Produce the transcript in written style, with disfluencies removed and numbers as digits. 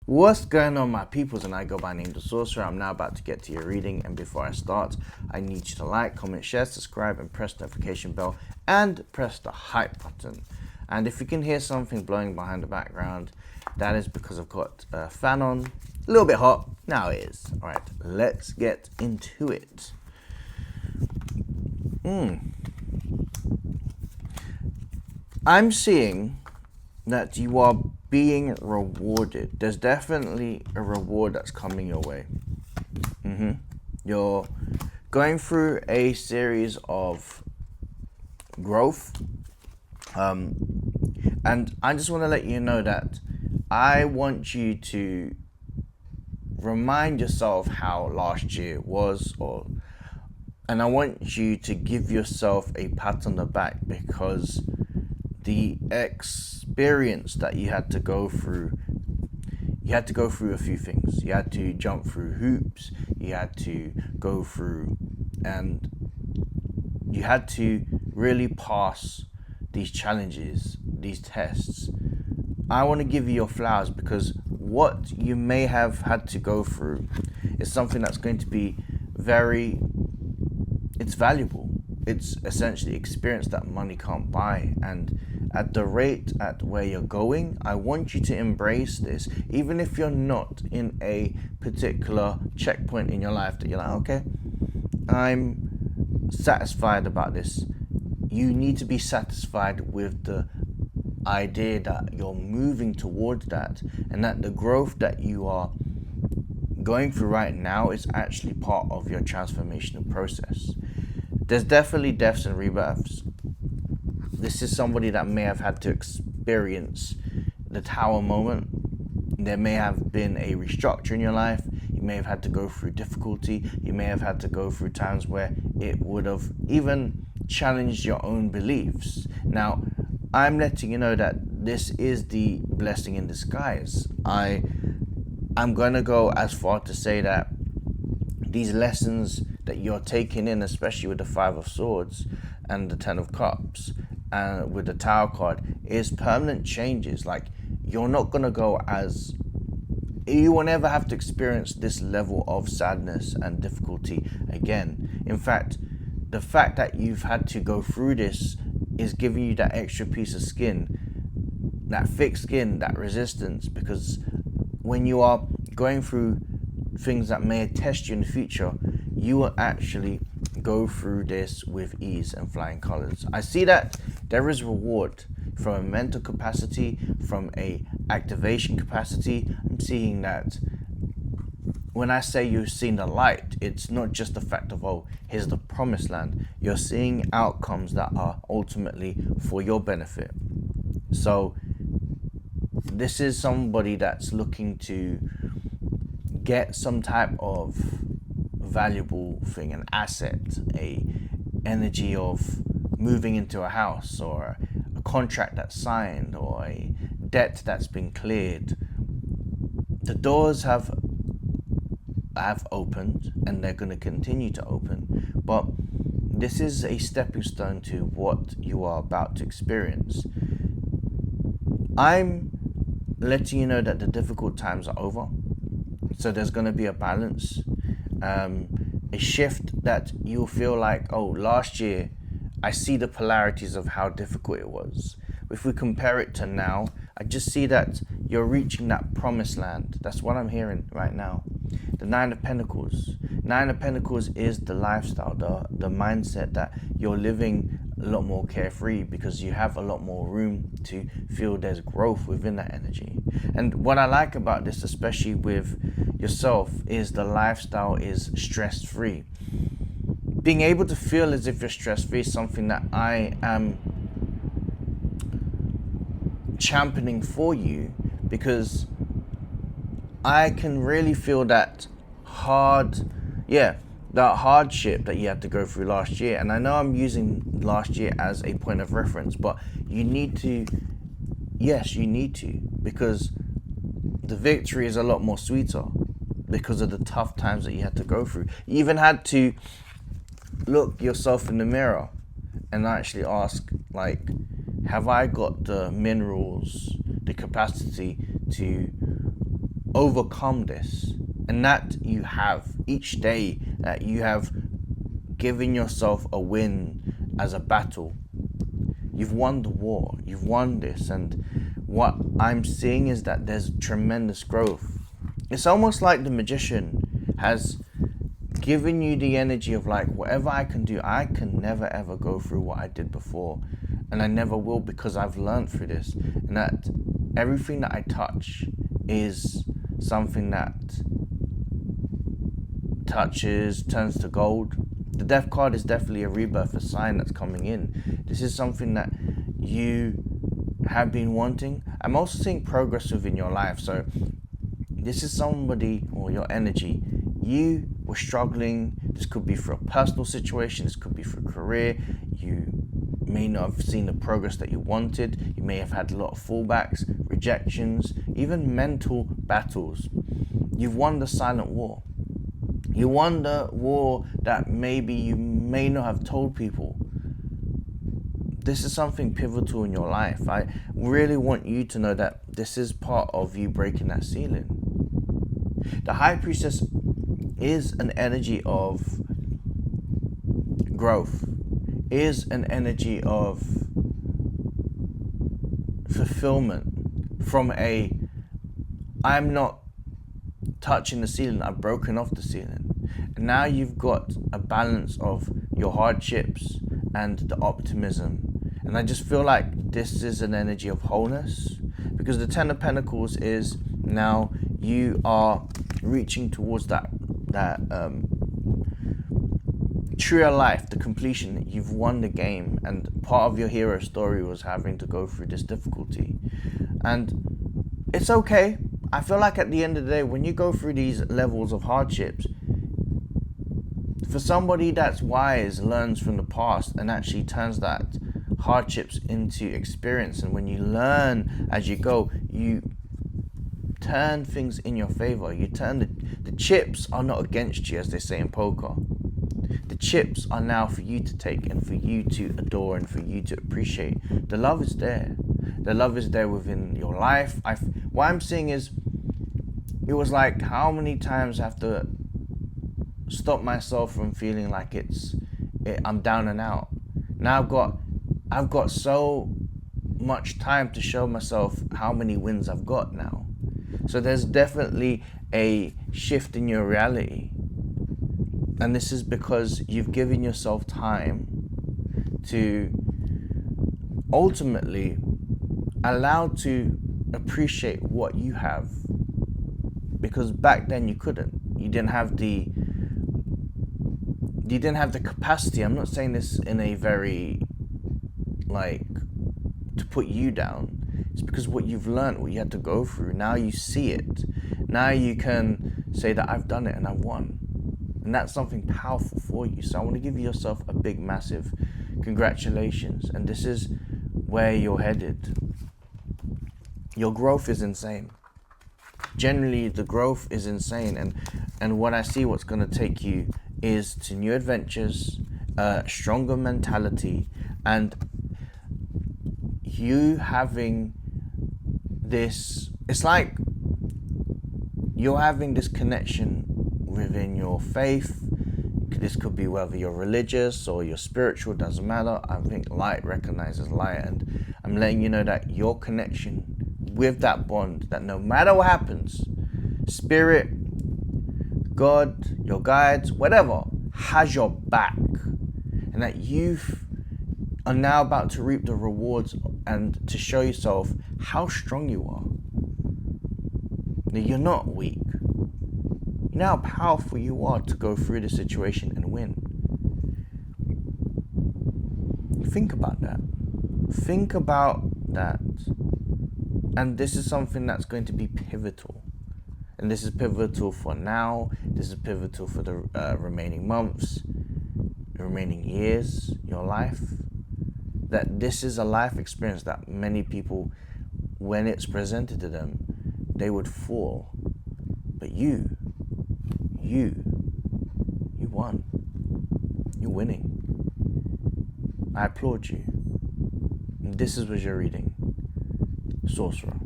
What's going on, my peoples? And I go by name the Sorcerer. I'm now about to get to your reading, and before I start, I need you to like, comment, share, subscribe, and press the notification bell, and press the hype button. And if you can hear something blowing behind the background, that is because I've got a fan on. A little bit hot. Now it is. All right, let's get into it. I'm seeing that you are being rewarded. There's definitely a reward that's coming your way. You're going through a series of growth. And I just want to let you know that I want you to remind yourself how last year was, and I want you to give yourself a pat on the back because the experience that you had to go through a few things. You had to jump through hoops, you had to go through, and you had to really pass these challenges, these tests. I want to give you your flowers because what you may have had to go through is something that's going to be it's valuable. It's essentially experience that money can't buy, and at the rate at where you're going, I want you to embrace this. Even if you're not in a particular checkpoint in your life that you're like, okay, I'm satisfied about this. You need to be satisfied with the idea that you're moving towards that, and that the growth that you are going through right now is actually part of your transformational process. There's definitely deaths and rebirths. This is somebody that may have had to experience the tower moment. There may have been a restructure in your life. You may have had to go through difficulty. You may have had to go through times where it would have even challenged your own beliefs. Now, I'm letting you know that this is the blessing in disguise. I'm going to go as far to say that these lessons that you're taking in, especially with the Five of Swords and the Ten of Cups and with the Tower card, is permanent changes. Like, you're not going to go as... You will never have to experience this level of sadness and difficulty again. In fact, the fact that you've had to go through this is giving you that extra piece of skin, that thick skin, that resistance, because when you are going through things that may test you in the future, you will actually go through this with ease and flying colors. I see that there is reward from a mental capacity, from a activation capacity. I'm seeing that when I say you've seen the light, it's not just the fact of, oh, here's the promised land. You're seeing outcomes that are ultimately for your benefit. So this is somebody that's looking to get some type of valuable thing, an asset, a energy of moving into a house, or a contract that's signed, or a debt that's been cleared. The doors have opened, and they're going to continue to open, but this is a stepping stone to what you are about to experience. I'm letting you know that the difficult times are over. So there's going to be a balance, a shift that you'll feel like, oh, last year, I see the polarities of how difficult it was. If we compare it to now, I just see that you're reaching that promised land. That's what I'm hearing right now. The Nine of Pentacles. Nine of Pentacles is the lifestyle, the mindset that you're living a lot more carefree because you have a lot more room to feel there's growth within that energy. And what I like about this, especially with yourself, is the lifestyle is stress-free. Being able to feel as if you're stress-free is something that I am championing for you, because I can really feel that that hardship that you had to go through last year. And I know I'm using last year as a point of reference, but you need to, because the victory is a lot more sweeter because of the tough times that you had to go through. You even had to look yourself in the mirror and actually ask, like, have I got the minerals, the capacity to overcome this, and that you have each day, that you have given yourself a win as a battle. You've won the war, you've won this, and what I'm seeing is that there's tremendous growth. It's almost like the magician has given you the energy of like, whatever I can do, I can never ever go through what I did before, and I never will, because I've learned through this, and that everything that I touch is something that touches turns to gold. The death card is definitely a rebirth, a sign that's coming in. This is something that you have been wanting. I'm also seeing progress within your life. So this is somebody, or your energy, you were struggling. This could be for a personal situation, this could be for a career. You may not have seen the progress that you wanted. You may have had a lot of fallbacks, rejections, even mental battles. You've won the silent war. You won the war that maybe you may not have told people. This is something pivotal in your life. I really want you to know that this is part of you breaking that ceiling. The High Priestess is an energy of growth, is an energy of fulfillment from a, I'm not touching the ceiling, I've broken off the ceiling. And now you've got a balance of your hardships and the optimism. And I just feel like this is an energy of wholeness, because the Ten of Pentacles is now you are reaching towards that truer life, the completion. You've won the game, and part of your hero story was having to go through this difficulty. And it's okay. I feel like at the end of the day, when you go through these levels of hardships, for somebody that's wise, learns from the past and actually turns that hardships into experience. And when you learn as you go, you turn things in your favor. You turn the chips are not against you, as they say in poker. The chips are now for you to take and for you to adore and for you to appreciate. The love is there. The love is there within your life. What I'm seeing is, it was like, how many times I have to stop myself from feeling like I'm down and out. Now I've got so much time to show myself how many wins I've got now. So there's definitely a shift in your reality. And this is because you've given yourself time to ultimately allow to appreciate what you have. Because back then you couldn't. You didn't have the capacity. I'm not saying this in a very, like, to put you down. It's because what you've learned, what you had to go through, now you see it. Now you can say that I've done it and I've won. And that's something powerful for you. So I want to give yourself a big, massive congratulations. And this is where you're headed. Your growth is insane. Generally, the growth is insane. And what I see what's going to take you is to new adventures, stronger mentality, and you having this, it's like you're having this connection within your faith. This could be whether you're religious or you're spiritual, doesn't matter. I think light recognizes light, and I'm letting you know that your connection with that bond, that no matter what happens, spirit, God, your guides, whatever, has your back, and that you are now about to reap the rewards and to show yourself how strong you are. That you're not weak. You know how powerful you are to go through the situation and win. Think about that. Think about that. And this is something that's going to be pivotal. And this is pivotal for now. This is pivotal for the remaining months, the remaining years, your life. That this is a life experience that many people, when it's presented to them, they would fall. But you won. You're winning. I applaud you. And this was your reading. Sorcerer.